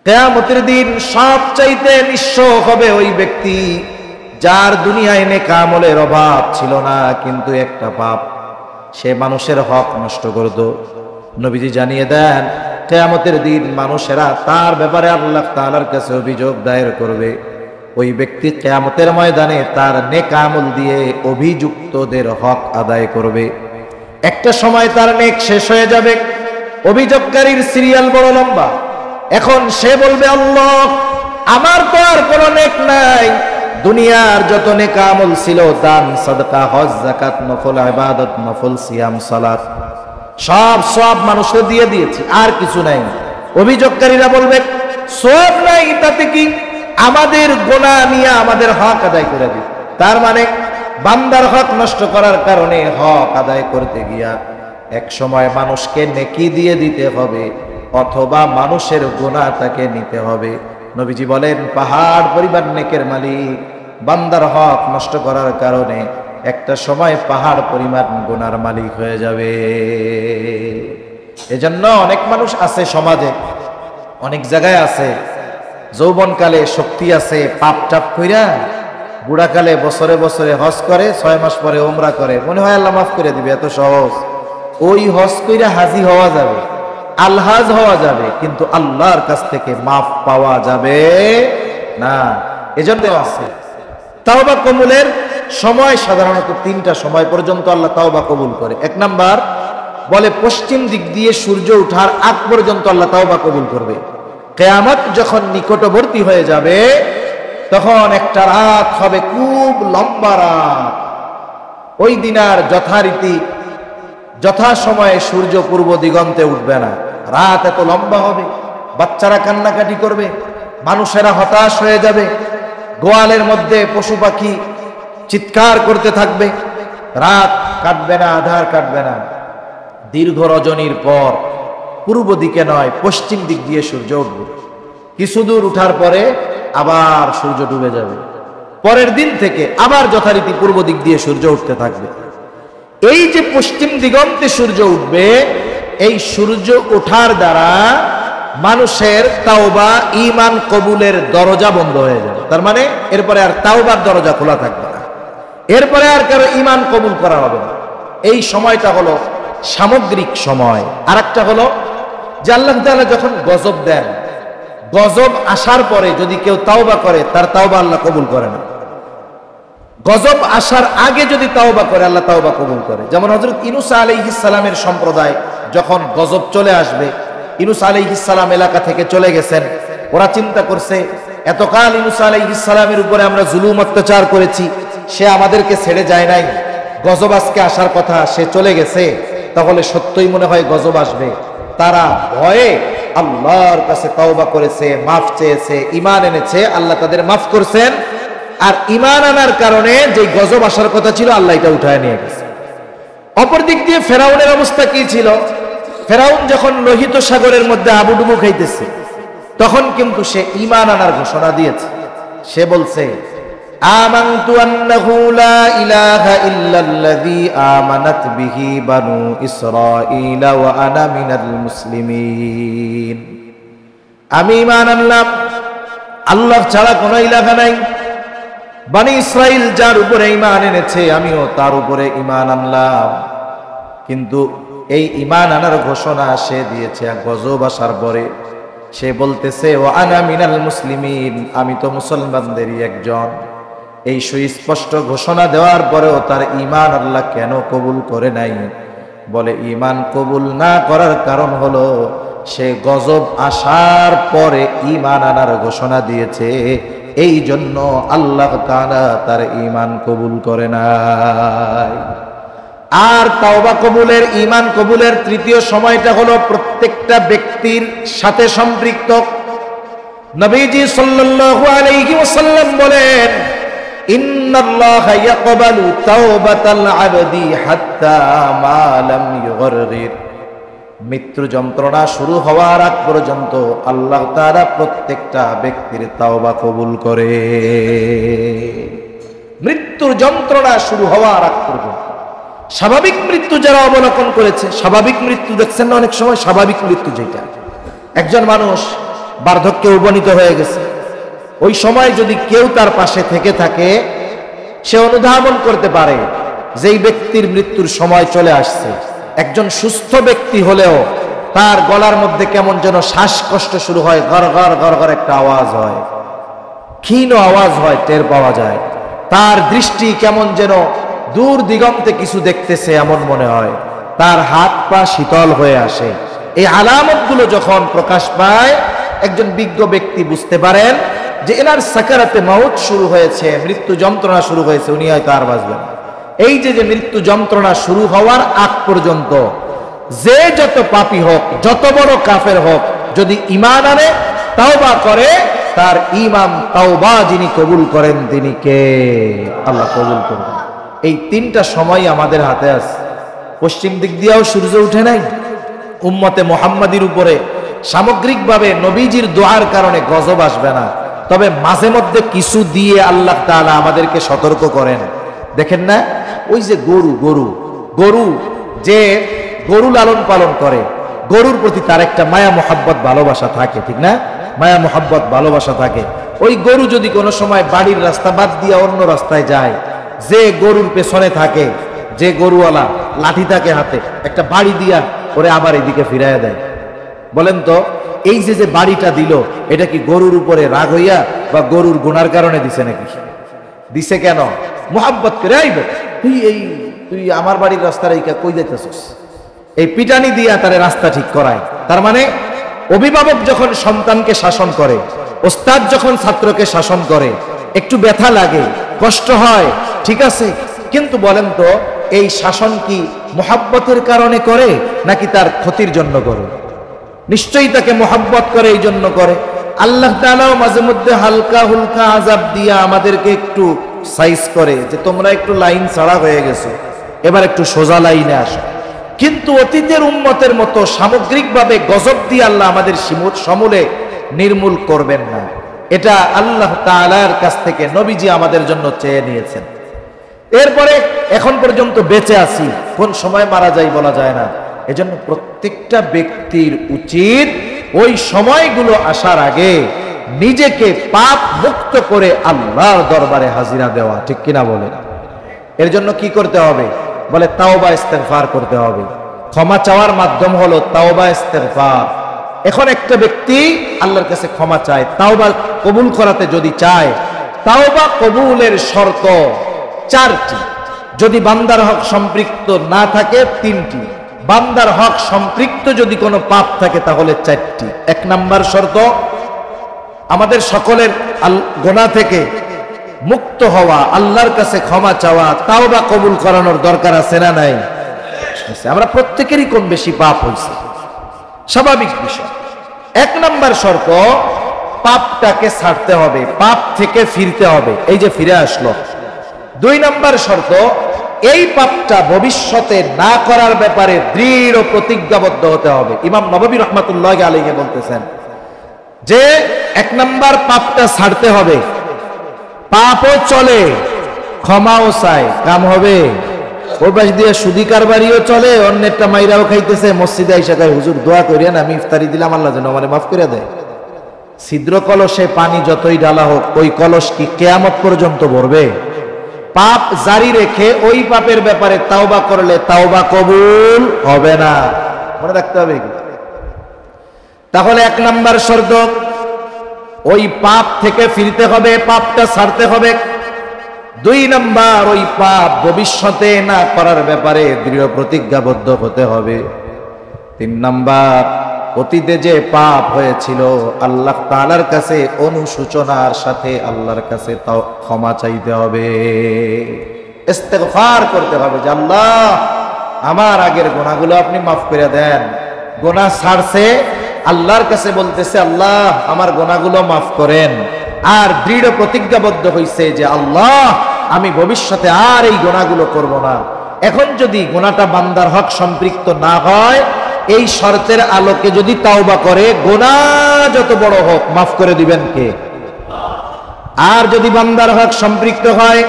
কিয়ামতের দিন সবচাইতে নিঃস্ব হবে ওই ব্যক্তি যার দুনিয়ায় নেক আমলের অভাব ছিল না, কিন্তু একটা পাপ, সে মানুষের হক নষ্ট করত। নবীজি জানিয়ে দেন কিয়ামতের দিন মানুষেরা তার ব্যাপারে আল্লাহ তাআলার কাছে অভিযোগ দায়ের করবে। ওই ব্যক্তি কিয়ামতের ময়দানে তার নেক আমল দিয়ে অভিযুক্তদের হক আদায় করবে। একটা সময় তার নেক শেষ হয়ে যাবে, অভিযোগকারীর সিরিয়াল বড় লম্বা। এখন সে বলবে, আল্লাহ আমার তো আর কোনো নেক নাই, দুনিয়ার যত নেক আমল ছিল, দান সাদকা হজ যাকাত নফল ইবাদত নফল সিয়াম সালাত, সব মানুষকে দিয়ে দিয়েছি, আর কিছু নাই। অভিযোগকারীরা বলবে, সব নাই তাতে কি, আমাদের গুনাহ নিয়ে আমাদের হক আদায় করে দিই। তার মানে বান্দার হক নষ্ট করার কারণে হক আদায় করতে গিয়া এক সময় মানুষকে নেকি দিয়ে দিতে হবে, অথবা মানুষের গুনাহ তাকে নিতে হবে। নবীজি বলেন, পাহাড় পরিমাণ নেকের মালিক বান্দার হক নষ্ট করার কারণে একটা সময় পাহাড় পরিমাণ গুনার মালিক হয়ে যাবে। এজন্য অনেক মানুষ আছে সমাজে, অনেক জায়গায় আছে, যৌবনকালে শক্তি আছে, পাপ টাপ কইরা বুড়াকালে বছরে বছরে হজ করে, 6 মাস পরে উমরা করে, মনে হয় আল্লাহ মাফ করে দিবে, এত সহজ। ওই হজ কইরা হাজি হওয়া যাবে, আলহাজ হওয়া যাবে, কিন্তু আল্লাহর কাছ থেকে মাফ পাওয়া যাবে না। এজন্য আছে তাওবা কবুলের সময় সাধারণত 3টা সময় পর্যন্ত আল্লাহ তাওবা কবুল করে। 1 নাম্বার বলে পশ্চিম দিক দিয়ে সূর্য ওঠার আগ পর্যন্ত আল্লাহ তাওবা কবুল করবে। কিয়ামত যখন নিকটবর্তী হয়ে যাবে তখন একটা রাত হবে, খুব লম্বা রাত। ওই দিন আর যথারীতি যথাসময়ে সূর্য পূর্ব দিগন্তে উঠবে না, রাত এত লম্বা হবে, বাচ্চারা কান্নাকাটি করবে, মানুষেরা হতাশ হয়ে যাবে, গোয়ালের মধ্যে পশু পাখি চিৎকার করতে থাকবে। রাত কাটবে না, আধার কাটবে না। দীর্ঘ রজনীর পর পূর্ব দিকে নয়, পশ্চিম দিক দিয়ে সূর্য উঠবে। কিছু দূর উঠার পরে আবার সূর্য ডুবে যাবে। পরের দিন থেকে আবার যথারীতি পূর্ব দিক দিয়ে সূর্য উঠতে থাকবে। এই যে পশ্চিম দিগন্তে সূর্য উঠবে, এই সূর্য ওঠার দ্বারা মানুষের তাওবা ঈমান কবুলের দরজা বন্ধ হয়ে যাবে। তার মানে এরপরে আর তাওবার দরজা খোলা থাকবে না, এরপরে আর কারো ঈমান কবুল করা হবে না। এই সময়টা হলো সামগ্রিক সময়। আর একটা হলো যে আল্লাহ তাআলা যখন গজব দেন, গজব আসার পরে যদি কেউ তাওবা করে, তার তাওবা আল্লাহ কবুল করে না। গজব আসার আগে যদি তাওবা করে, আল্লাহ তাওবা কবুল করে। যেমন হযরত ইউনূস আলাইহিস সালামের সম্প্রদায় যখন গজব চলে আসবে, ইউনূস আলাইহিস সালাম এলাকা থেকে চলে গেছেন। ওরা চিন্তা করছে, এতকাল ইউনূস আলাইহিস সালামের উপরে আমরা জুলুম অত্যাচার করেছি, সে আমাদেরকে ছেড়ে যায় নাই, গজব আজকে আসার কথা, সে চলে গেছে, তাহলে সত্যই মনে হয় গজব আসবে। তারা ভয়ে আল্লাহর কাছে তাওবা করেছে, মাফ চেয়েছে, ঈমান এনেছে, আল্লাহ তাদের মাফ করছেন। আর ঈমান আনার কারণে যে গজব আসার কথা ছিল, আল্লাহ এটা উঠায় নিয়ে গেছে। অপর দিক দিয়ে ফেরাউনের অবস্থা কি ছিল? ফেরাউন যখন লোহিত সাগরের মধ্যে হাবুডুবু খাইতেছে, তখন কিন্তু সে ঈমান আনার ঘোষণা দিয়েছে। সে বলছে, আমানতু আন্নাহু লা ইলাহা ইল্লাল্লাযী আমানাত বিহি বানু ইসরাঈল ওয়া আনা মিনাল মুসলিমিন। আমি ঈমান আনলাম আল্লাহ ছাড়া কোনো ইলাহা নাই। বনি ইসরাইল যার উপরে ঈমান এনেছে, আমিও তার উপরে ঈমান আনলাম। কিন্তু এই ঈমান আনার ঘোষণা সে দিয়েছে গজব আসার পরে। সে বলতেছে, ওয়া আনা মিনাল মুসলিমিন, আমি তো মুসলমানদেরই একজন। এই সুস্পষ্ট ঘোষণা দেওয়ার পরেও তার ঈমান আল্লাহ কেন কবুল করে নাই? বলে, ঈমান কবুল না করার কারণ হলো সে গজব আসার পরে ঈমান আনার ঘোষণা দিয়েছে, এই জন্য আল্লাহ তাআলা তার ঈমান কবুল করে নাই। আর তাওবা কবুলের, ঈমান কবুলের তৃতীয় সময়টা হলো প্রত্যেকটা ব্যক্তির সাথে সম্পৃক্ত। নবীজি সাল্লাল্লাহু আলাইহি ওয়াসাল্লাম বলেন, ইন্নাল্লাহা ইয়াকবালু তাওবাতাল আবদি হাত্তা মা লাম ইউগররির। মৃত্যু যন্ত্রণা শুরু হওয়ার আগ পর্যন্ত আল্লাহ তাআলা প্রত্যেকটা ব্যক্তির তাওবা কবুল করে। মৃত্যুর যন্ত্রণা শুরু হওয়ার আগ পর্যন্ত। স্বাভাবিক মৃত্যু যারা অবলোকন করেছে, স্বাভাবিক মৃত্যু দেখছেন না অনেক সময়, স্বাভাবিক মৃত্যু যেটা, একজন মানুষ বার্ধক্যে উপনীত হয়ে গেছে। ওই সময় যদি কেউ তার পাশে থেকে থাকে, সে অনুধাবন করতে পারে যে এই ব্যক্তির মৃত্যুর সময় চলে আসছে। একজন সুস্থ ব্যক্তি হলেও তার গলার মধ্যে কেমন যেন শ্বাসকষ্ট শুরু হয়, গড় গড় গড় গড় একটা আওয়াজ হয়, ক্ষীণ আওয়াজ হয়, টের পাওয়া যায়। তার দৃষ্টি কেমন যেন দূর দিগন্তে কিছু দেখতেছে এমন মনে হয়, তার হাত পা শীতল হয়ে আসে। এই আলামতগুলো যখন প্রকাশ পায়, একজন বিজ্ঞ ব্যক্তি বুঝতে পারেন যে এনার সাকারাতে মাউত শুরু হয়েছে, মৃত্যু যন্ত্রণা শুরু হয়েছে, উনি হয়তো আর বাঁচবেন না। এই যে মৃত্যু যন্ত্রণা শুরু হওয়ার আগ পর্যন্ত যে যত পাপী হোক, যত বড় কাফের হোক, যদি ঈমান আনে, তাওবা করে, তার ঈমান তাওবা যিনি কবুল করেন তিনি কে? আল্লাহ কবুল করবেন। এই তিনটা সময় আমাদের হাতে আছে। পশ্চিম দিক দিয়েও সূর্য উঠে নাই, উম্মতে মুহাম্মাদির উপরে সামগ্রিকভাবে নবীজির দোয়ার কারণে গজব আসবে না, তবে মাঝে মধ্যে কিছু দিয়ে আল্লাহ তাআলা আমাদেরকে সতর্ক করেন। দেখেন না, ওই যে গরু যে গরু লালন পালন করে, গরুর প্রতি তার একটা মায়া মোহাব্বত ভালোবাসা থাকে, ঠিক না? মায়া মোহাব্বত ভালোবাসা থাকে। ওই গরু যদি কোনো সময় বাড়ির রাস্তা বাদ দিয়ে অন্য রাস্তায় যায়, যে গরুর পেছনে থাকে, যে গরুওয়ালা লাঠি থাকে হাতে, একটা বাড়ি দিয়া ওরে আবার এদিকে ফিরাইয়া দেয়। বলেন তো, এই যে বাড়িটা দিল, এটা কি গরুর উপরে রাগ হইয়া বা গরুর গুনার কারণে দিছে নাকি? দিছে কেন? মোহাব্বত করে, আইবে তুই আমার বাড়ির রাস্তার এই কই যাইতেছিস, এই পিটানি দিয়া তারে রাস্তা ঠিক করায়। তার মানে অভিভাবক যখন সন্তানকে শাসন করে, ওস্তাদ যখন ছাত্রকে শাসন করে, একটু ব্যথা লাগে, কষ্ট হয়, ঠিক আছে, কিন্তু বলেন তো এই শাসন কি মোহাব্বতের কারণে করে নাকি তার ক্ষতির জন্য করে? নিশ্চয়ই তাকে মোহাব্বত করে, এই জন্য করে। আল্লাহ তাআলাও মাঝে মধ্যে হালকা হুলকা আযাব দিয়া আমাদেরকে একটু সাইজ করে যে তোমরা একটু লাইন ছাড়া হয়ে গেছো, এবার একটু সোজা লাইনে আসো। কিন্তু অতীতের উম্মতের মতো সামগ্রিকভাবে গজব দিয়ে আল্লাহ আমাদের সমূলে নির্মূল করবেন না। এটা আল্লাহ তাআলার কাছ থেকে নবীজি আমাদের জন্য চেয়ে নিয়েছেন। এরপরে এখন পর্যন্ত বেঁচে আছি, কোন সময় মারা যাই বলা যায় না। এজন্য প্রত্যেকটা ব্যক্তির উচিত ওই সময়গুলো আসার আগে নিজেকে পাপ মুক্ত করে আল্লাহর দরবারে হাজিরা দেওয়া, ঠিক কিনা বলেন? এর জন্য কি করতে হবে? বলে তাওবা ইস্তেগফার করতে হবে। ক্ষমা চাওয়ার মাধ্যম হলো তাওবা ইস্তেগফার। এখন একটা ব্যক্তি আল্লাহর কাছে ক্ষমা চায়, তাওবা কবুল করাতে যদি চায়, তাওবা কবুলের শর্ত 4টি। যদি বান্দার হক সম্পৃক্ত না থাকে 3টি, বান্দার হক সম্পৃক্ত যদি কোনো পাপ থাকে তাহলে 4টি। 1 নাম্বার শর্ত, আমাদের সকলের গুনাহ থেকে মুক্ত হওয়া, আল্লাহর কাছে ক্ষমা চাওয়া, তাওবা কবুল করানোর দরকার আছে না নাই? আমরা প্রত্যেকেরই কম বেশি পাপ হয়েছে, স্বাভাবিক বিষয়। 1 নাম্বার শর্ত, পাপটাকে ছাড়তে হবে, পাপ থেকে ফিরতে হবে, এই যে ফিরে আসলো। 2 নাম্বার শর্ত, এই পাপটা ভবিষ্যতে না করার ব্যাপারে দৃঢ় প্রতিজ্ঞাবদ্ধ হতে হবে। ইমাম নববী রাহমাতুল্লাহি আলাইহি বলতেছেন যে 1 নাম্বার পাপটা ছাড়তে হবে, পাপও চলে, ক্ষমাও চায়, কাম হবে। ওই পাশ দিয়ে সুদি কারবারিও চলে, অন্যেরটা মাইরাও খাইতেছে, মসজিদে আইসা কয় হুজুর দোয়া করিয়েন, আমি ইফতারি দিলাম, আল্লাহ যেন আমারে মাফ করে দেয়। ছিদ্র কলসে পানি যতই ঢালা হোক, ওই কলস কি কিয়ামত পর্যন্ত ভরবে? পাপ জারি রেখে ওই পাপের ব্যাপারে তাওবা করলে তাওবা কবুল হবে না, মনে রাখতে হবে। তাহলে 1 নাম্বার শর্ত, ওই পাপ থেকে ফিরতে হবে, পাপটা ছাড়তে হবে। 2 নাম্বার, ওই পাপ ভবিষ্যতে না করার ব্যাপারে দৃঢ় প্রতিজ্ঞাবদ্ধ হতে হবে। 3 নাম্বার, অতীতে যে পাপ হয়েছিল আল্লাহ তাআলার কাছে অনুশোচনার সাথে আল্লাহর কাছে তাও ক্ষমা চাইতে হবে, ইস্তেগফার করতে হবে যে আল্লাহ আমার আগের গুনাহগুলো আপনি মাফ করে দেন। গুনাহ ছাড়ছে, আল্লাহর কাছে বলতেছে আল্লাহ আমার গুনাহগুলো মাফ করেন, আর দৃঢ় প্রতিজ্ঞাবদ্ধ হইছে যে আল্লাহ আমি ভবিষ্যতে আর এই গুনাহগুলো করব না। এখন যদি গুনাহটা বান্দার হক সম্পৃক্ত না হয়, এই শর্তের আলোকে যদি তাওবা করে, গুনাহ যত বড় হোক মাফ করে দিবেন কে? আর যদি বান্দার হক সম্পৃক্ত হয়,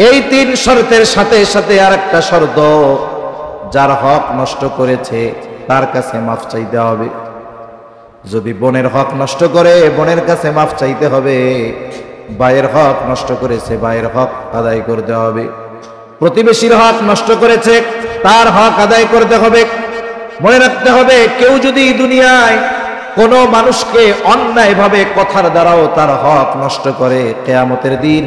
এই 3 শর্তের সাথে সাথে আরেকটা শর্ত, যার হক নষ্ট করেছে তার কাছে মাফ চাইতে হবে। যদি বোনের হক নষ্ট করে বোনের কাছে মাফ চাইতে হবে, ভাইয়ের হক নষ্ট করেছে ভাইয়ের হক আদায় করতে হবে, প্রতিবেশীর হক নষ্ট করেছে তার হক আদায় করতে হবে। মনে রাখতে হবে, কেউ যদি দুনিয়ায় কোনো মানুষকে অন্যায়ভাবে কথার দ্বারাও তার হক নষ্ট করে, কিয়ামতের দিন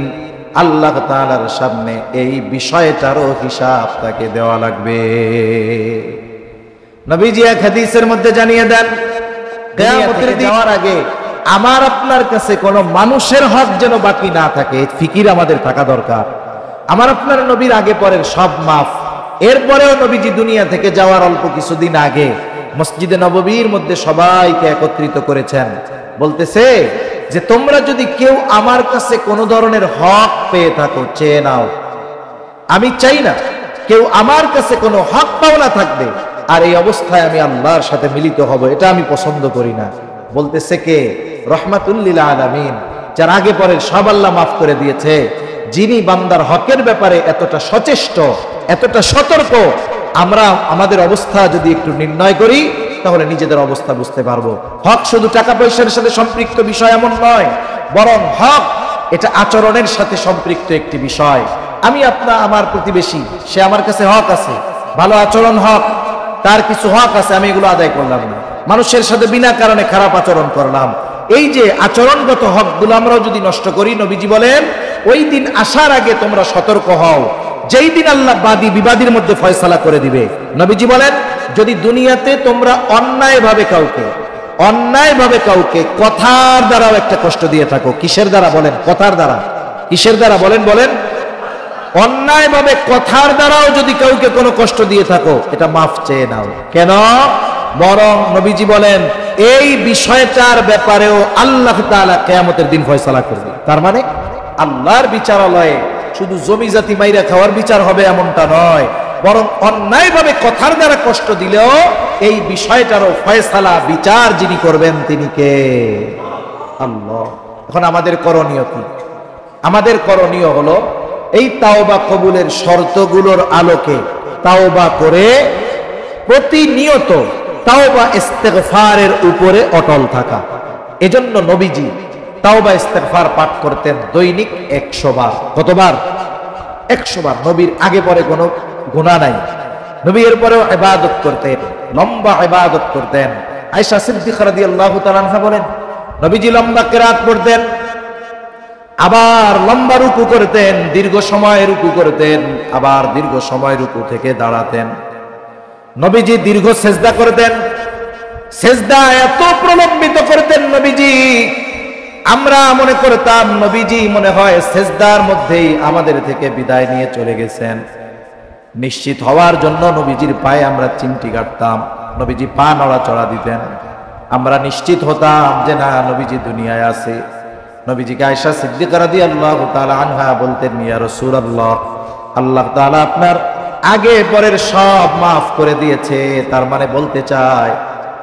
আল্লাহ তাআলার সামনে এই বিষয়টারও হিসাব তাকে দেওয়া লাগবে। নবীজি এক হাদিসের মধ্যে জানিয়ে দেন, কিয়ামতের দিন যাওয়ার আগে আমার আপনার কাছে কোনো মানুষের হক যেন বাকি না থাকে, ফিকির আমাদের থাকা দরকার। আমার আপনার নবীর আগে পরের সব মাফ। এরপরেও নবীজি দুনিয়া থেকে যাওয়ার অল্প কিছুদিন আগে মসজিদে নববীর মধ্যে সবাইকে একত্রিত করেছেন, বলতেছে যে তোমরা যদি কেউ আমার কাছে কোনো ধরনের হক পেয়ে থাকো চেয়ে নাও। আমি চাই না কেউ আমার কাছে কোনো হক পাওনা থাকবে আর এই অবস্থায় আমি আল্লাহর সাথে মিলিত হব, এটা আমি পছন্দ করি না। বলতেছে কে? রহমাতুল লিল আলামিন, যার আগে পরের সব আল্লাহ মাফ করে দিয়েছে, যিনি বান্দার হকের ব্যাপারে এতটা সচেষ্ট, এতটা সতর্ক। আমরা আমাদের অবস্থা যদি একটু নির্ণয় করি তাহলে নিজেদের অবস্থা বুঝতে পারবো। হক শুধু টাকা পয়সার সাথে সম্পৃক্ত বিষয় এমন নয়, বরং হক এটা আচরণের সাথে সম্পৃক্ত একটি বিষয়। আমি আমার প্রতিবেশী, সে আমার কাছে হক আছে, ভালো আচরণ হক, তার কিছু হক আছে, আমি এগুলো আদায় করলাম না, মানুষের সাথে বিনা কারণে খারাপ আচরণ করলাম। এই যে আচরণগত হকগুলো আমরাও যদি নষ্ট করি, নবীজি বলেন ওই দিন আসার আগে তোমরা সতর্ক হও, যেই দিন আল্লাহ বাদী বিবাদীর মধ্যে ফয়সালা করে দিবে। নবীজি বলেন যদি দুনিয়াতে তোমরা অন্যায়ভাবে কাউকে কথার দ্বারাও একটা কষ্ট দিয়ে থাকো, কিসের দ্বারা বলেন? কথার দ্বারা। কিসের দ্বারা বলেন? অন্যায়ভাবে কথার দ্বারাও যদি কাউকে কোনো কষ্ট দিয়ে থাকো, এটা মাফ চেয়ে নাও। কেন? বরং নবীজি বলেন এই বিষয়টার ব্যাপারেও আল্লাহ তাআলা কিয়ামতের দিন ফয়সালা করবে। তার মানে আল্লাহর বিচারালয়ে শুধু জমি জাতি মাইরা খাওয়ার বিচার হবে এমনটা নয়, বরং অন্যায়ভাবে কথার দ্বারা কষ্ট দিলেও এই বিষয়টারও ফয়সালা, বিচার যিনি করবেন তিনি কে? আল্লাহ। এখন আমাদের করণীয় কি? আমাদের করণীয় হলো এই তাওবা কবুলের শর্তগুলোর আলোকে তাওবা করে প্রতিনিয়ত তাওবা ইস্তেগফারের উপরে অটল থাকা। এজন্য নবীজি তাওবা ইস্তেগফার পাঠ করতেন দৈনিক 100 বার। কতবার? 100 বার। নবীর আগে পরে কোনো গুনাহ নাই। নবী এরপরেও ইবাদত করতেন, লম্বা ইবাদত করতেন। আয়েশা সিদ্দিকা রাদিয়াল্লাহু তাআলা আনহা বলেন নবীজি লম্বা কিরাত পড়তেন, আবার লম্বা রুকু করতেন, দীর্ঘ সময় রুকু করতেন, আবার দীর্ঘ সময় রুকু থেকে দাঁড়াতেন। নবীজি দীর্ঘ সেজদা করতেন, সেজদা এত প্রলম্বিত করতেন নবীজি, আমরা মনে করতাম নবীজি মনে হয় সেজদার মধ্যেই আমাদের থেকে বিদায় নিয়ে চলে গেছেন। নিশ্চিত হওয়ার জন্য নবীজির পায়ে আমরা চিমটি কাটতাম, নবীজি পা নড়াচড়া দিতেন, আমরা নিশ্চিত হতাম যে না নবীজি দুনিয়ায় আছে। নবীজিকে আয়েশা সিদ্দিকা রাদিয়াল্লাহু তাআলা আনহা বলতেন ইয়া রাসূলুল্লাহ, আল্লাহ তাআলা আপনার আগে পরের সব মাফ করে দিয়েছে, তার মানে বলতে চায়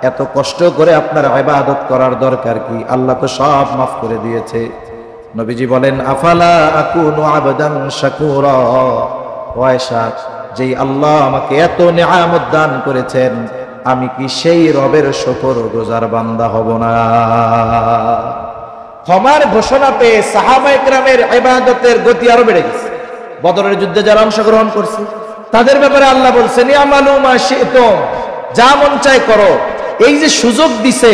এত কষ্ট করে আপনার ইবাদত করার দরকার কি? আল্লাহ তো সব মাফ করে দিয়েছে। নবীজি বলেন আফালা আকুনু আবদান শাকুরা, ও আয়েশা, যেই আল্লাহ আমাকে এত নিয়ামত দান করেছেন, আমি কি সেই রবের শুকরগুজার বান্দা হব না? ক্ষমার ঘোষণা পেয়ে সাহাবায়ে কেরামের ইবাদতের গতি আরো বেড়ে গেছে। বদরের যুদ্ধে যারা অংশগ্রহণ করছে তাদের ব্যাপারে আল্লাহ বলছেন ইয়ামালু মা শি'তুম, যা মন চায় করো। এই যে সুযোগ দিছে,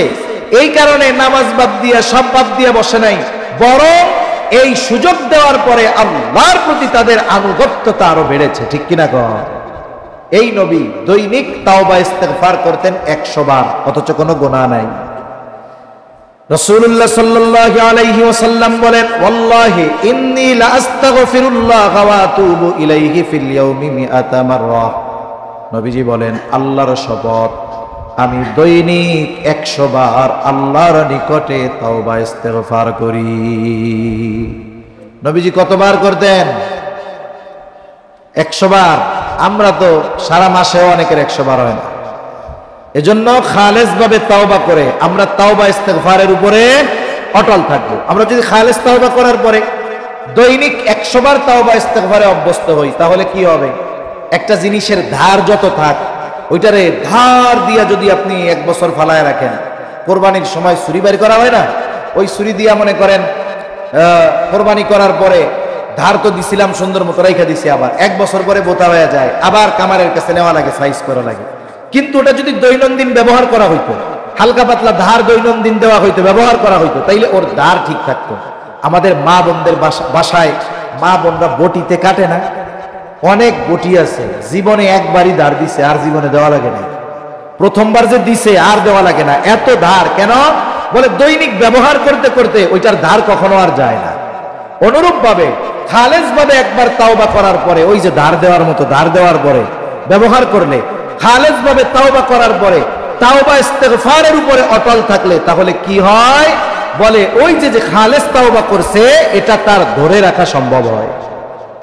এই কারণে নামাজ বাদ দিয়া সব বাদ দিয়া বসে নাই, বরং এই সুযোগ দেওয়ার পরে আল্লাহর প্রতি তাদের আনুগত্যতা আরো বেড়েছে। ঠিক কিনা কর? এই নবী দৈনিক তাওবা ইস্তেগফার করতেন 100 বার, অথচ কোনো গুনাহ নাই। রাসূলুল্লাহ সাল্লাল্লাহু আলাইহি ওয়াসাল্লাম বলেন ওয়াল্লাহি ইন্নী লা আস্তাগফিরুল্লাহ ওয়া আতুবু ইলাইহি ফিল ইয়াউমি 100 মাররা। নবীজি বলেন আল্লাহর শপথ, আমি দৈনিক 100 বার আল্লাহর নিকটে তাওবা ইস্তেগফার করি। নবীজি কতবার করতেন? 100 বার। আমরা তো সারা মাসেও অনেকের 100 বার হয় না। এজন্য খালেস ভাবে তাওবা করে আমরা তাওবা ইস্তেগফারের উপরে অটল থাকবো। আমরা যদি খালেস তাওবা করার পরে দৈনিক 100 বার তাওবা ইস্তেগফারে অভ্যস্ত হই, তাহলে কি হবে? একটা জিনিসের ধার যত থাক, ওইটারে ধার দিয়া যদি আপনি 1 বছর ফালায় রাখেন, কোরবানির সময় ছুরি বের করা হয় না, ওই ছুরি দিয়া মনে করেন কোরবানি করার পরে ধার তো দিছিলাম সুন্দর মতো রাইখা দিছি, আবার 1 বছর পরে বোতা হয়ে যায়, আবার কামারের কাছে নেওয়া লাগে, সাইজ করা লাগে। কিন্তু ওটা যদি দৈনন্দিন ব্যবহার করা হইতো, হালকা পাতলা ধার দৈনন্দিন দেওয়া হইতো, ব্যবহার করা হইতো, তাইলে ওর ধার ঠিক থাকতো। আমাদের মা বোনদের বাসায় মা বোনরা বটিতে কাটে না, অনেক বটি আছে জীবনে একবারই ধার দিছে, আর জীবনে দেওয়া লাগে না, প্রথমবার যে দিছে আর দেওয়া লাগে না, এত ধার কেন? বলে দৈনিক ব্যবহার করতে করতে ওইটার ধার কখনো আর যায় না। অনুরূপ ভাবে খালেজ ভাবে একবার তাওবা করার পরে, ওই যে ধার দেওয়ার মতো ধার দেওয়ার পরে ব্যবহার করলে, খালেজ ভাবে তাওবা করার পরে তাওবা ইস্তেগফারের উপরে অটল থাকলে, তাহলে কি হয়? বলে ওই যে খালেজ তাওবা করছে এটা তার ধরে রাখা সম্ভব হয়।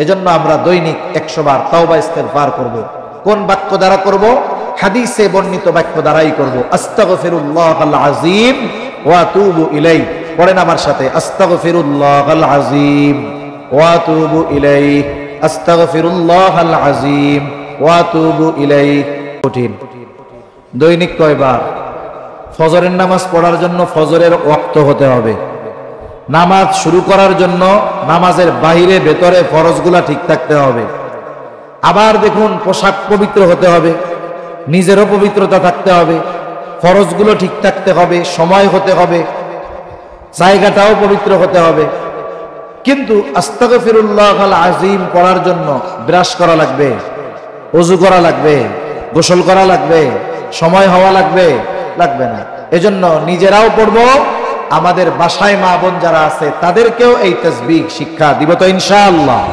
এজন্য আমরা দৈনিক 100 বার তাওবা ইস্তেগফার করব। কোন বাক্য দ্বারা করব? হাদিসে বর্ণিত বাক্য দ্বারাই করব। আস্তাগফিরুল্লাহাল আযীম ওয়া আতুবু ইলাইহি। পড়েন আমার সাথে, আস্তাগফিরুল্লাহাল আযীম ওয়া আতুবু ইলাইহি, আস্তাগফিরুল্লাহাল আযীম ওয়া আতুবু ইলাইহি। কঠিন। দৈনিক কয়বার? ফজরের নামাজ পড়ার জন্য ফজরের ওয়াক্ত হতে হবে, নামাজ শুরু করার জন্য নামাজের বাইরে ভেতরে ফরজগুলা ঠিক থাকতে হবে। আবার দেখুন, পোশাক পবিত্র হতে হবে, নিজেরও পবিত্রতা থাকতে হবে, ফরজগুলো ঠিক থাকতে হবে, সময় হতে হবে, জায়গাটাও পবিত্র হতে হবে। কিন্তু আস্তাগফিরুল্লাহাল আযীম পড়ার জন্য ব্রাশ করা লাগবে, ওযু করা লাগবে, গোসল করা লাগবে, সময় হওয়া লাগবে? লাগবে না। এজন্য নিজেরাও পড়বো, আমাদের বাসায় মা বোন যারা আছে তাদেরকেও এই তাসবিহ শিক্ষা দিব তো ইনশাআল্লাহ।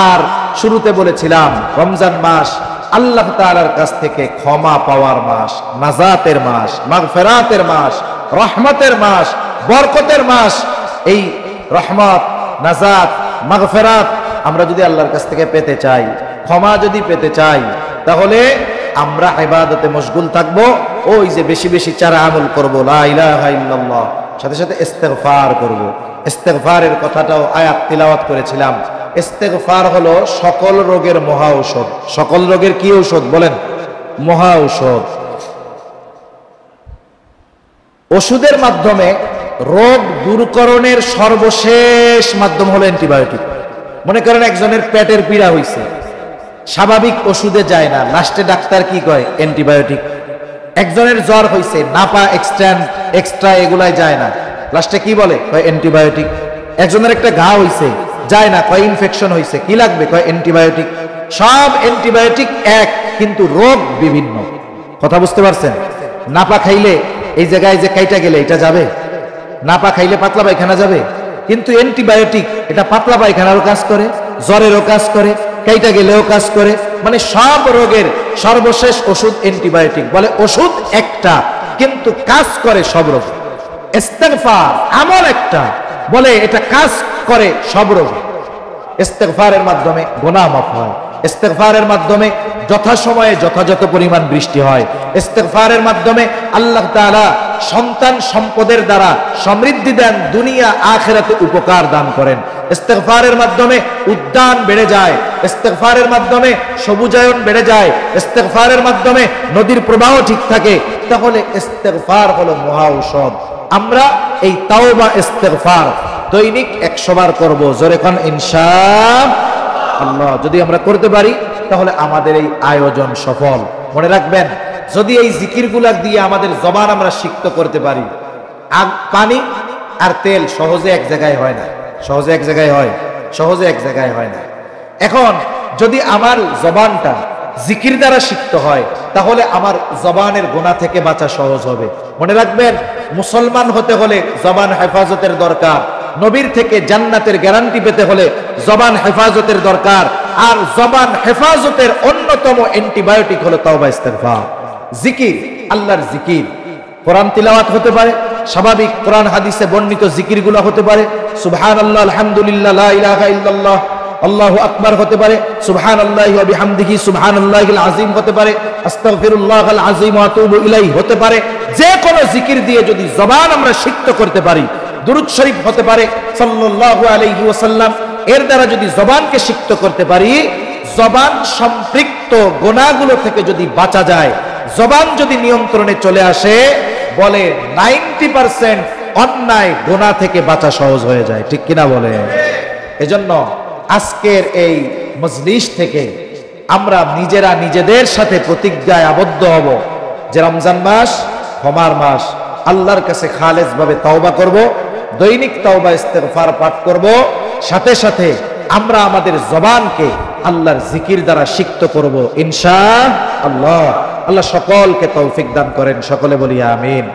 আর শুরুতে বলেছিলাম রমজান মাস আল্লাহ তাআলার কাছ থেকে ক্ষমা পাওয়ার মাস, নাজাতের মাস, মাগফিরাতের মাস, রহমতের মাস, বরকতের মাস। এই রহমত, নাজাত, মাগফিরাত আমরা যদি আল্লাহর কাছ থেকে পেতে চাই, ক্ষমা যদি পেতে চাই, তাহলে আমরা ইবাদতে মশগুল থাকবো। ওই যে বেশি বেশি চারা আমল করবো, লা ইলাহা ইল্লাল্লাহ, সাথে সাথে ইস্তেগফার করব। ইস্তেগফারের কথাটাও আয়াত তিলাওয়াত করেছিলাম। ইস্তেগফার হলো সকল রোগের মহা ঔষধ। সকল রোগের কি ঔষধ বলেন? মহা ঔষধ। ওষুধের মাধ্যমে রোগ দূরকরণের সর্বশেষ মাধ্যম হলো অ্যান্টিবায়োটিক। মনে করেন একজনের পেটের পীড়া হইছে, স্বাভাবিক ওষুধে যায় না, লাস্টে ডাক্তার কি কয়? অ্যান্টিবায়োটিক। একজনের জ্বর হইছে, নাপা এক্সট্রা এগুলাই যায় না, লাস্টে কি বলে? কয় অ্যান্টিবায়োটিক। একজনের একটা ঘা হইছে, যায় না, কয় ইনফেকশন হইছে, কি লাগবে? কয় অ্যান্টিবায়োটিক। সব অ্যান্টিবায়োটিক এক, কিন্তু রোগ বিভিন্ন। কথা বুঝতে পারছেন? নাপা খাইলে এই জায়গায় যে কাইটা গেলে এটা যাবে, নাপা খাইলে পাতলা পায়খানা যাবে, কিন্তু অ্যান্টিবায়োটিক এটা পাতলা পায়খানারও কাজ করে, জ্বরেরও কাজ করে, কাইটা গেলেও কাজ করে। মানে সব রোগের সর্বশেষ ওষুধ অ্যান্টিবায়োটিক। বলে ওষুধ একটা, কিন্তু কাজ করে সব রোগ। ইস্তেগফার আমল একটা, বলে এটা কাজ করে সব রোগ। ইস্তেগফারের মাধ্যমে গুনাহ মাফ হয়, ইস্তেগফারের মাধ্যমে যথাসময়ে যথাযথ পরিমাণ বৃষ্টি হয়, ইস্তেগফারের মাধ্যমে আল্লাহ তাআলা সন্তান সম্পদের দ্বারা সমৃদ্ধি দেন, দুনিয়া আখিরাতে উপকার দান করেন। ইস্তেগফারের মাধ্যমে উদ্যান বেড়ে যায়, ইস্তেগফারের মাধ্যমে সবুজায়ন বেড়ে যায়, ইস্তেগফারের মাধ্যমে নদীর প্রবাহ ঠিক থাকে। তাহলে ইস্তেগফার হলো মহা ঔষধ। আমরা এই তাওবা ইস্তেগফার দৈনিক 100 বার করব। জোরে কোন ইনশাআল্লাহ। যদি আমরা করতে পারি তাহলে আমাদের এই আয়োজন সফল। মনে রাখবেন, যদি এই জিকিরগুলা দিয়ে আমাদের জবান আমরা সিক্ত করতে পারি, পানি আর তেল সহজে এক জায়গায় হয় না, সহজে এক জায়গায় হয়, সহজে এক জায়গায় হয় না। এখন যদি আমার জবানটা জিকির দ্বারা সিক্ত হয়, তাহলে আমার জবানের গুনাহ থেকে বাঁচা সহজ হবে। মনে রাখবেন, মুসলমান হতে হলে জবান হেফাজতের দরকার। নবীর থেকে জান্নাতের গ্যারান্টি পেতে হলে জবান হেফাজতের দরকার। আর জবান হেফাজতের অন্যতম অ্যান্টিবায়োটিক হলো তাওবা ইস্তেগফার, জিকির, আল্লাহর জিকির। কোরআন তিলাওয়াত হতে পারে, স্বাভাবিক কোরআন হাদিসে বর্ণিত জিকিরগুলো হতে পারে। সুবহানাল্লাহ, আলহামদুলিল্লাহ, লা ইলাহা ইল্লাল্লাহ, আল্লাহু আকবার হতে পারে। সুবহানাল্লাহি ওয়া বিহামদিহি সুবহানাল্লাহিল আযীম হতে পারে। আস্তাগফিরুল্লাহাল আযীম ওয়া আতুবু ইলাইহি হতে পারে। যে কোনো জিকির দিয়ে যদি জবান আমরা সিক্ত করতে পারি, দুরূদ শরীফ হতে পারে সাল্লাল্লাহু আলাইহি ওয়াসাল্লাম, এর দ্বারা যদি জবানকে সিক্ত করতে পারি, জবান সম্পৃক্ত গুনাহগুলো থেকে যদি বাঁচা যায়, জবান যদি নিয়ন্ত্রণে চলে আসে, বলে 90% অন্যায় গুনাহ থেকে বাঁচা সহজ হয়ে যায়, ঠিক কিনা বলে? এজন্য আজকের এই মজলিস থেকে আমরা নিজেরা নিজেদের সাথে প্রতিজ্ঞায় আবদ্ধ হব যে রমজান মাস ক্ষমার মাস, আল্লাহর কাছে খালেস ভাবে তওবা করব, দৈনিক তওবা ইস্তেগফার পাঠ করব, সাথে সাথে আমরা আমাদের জবানকে আল্লাহর জিকির দ্বারা সিক্ত করব ইনশাআল্লাহ। আল্লাহ সকলকে তৌফিক দান করেন, সকলে বলি আমিন।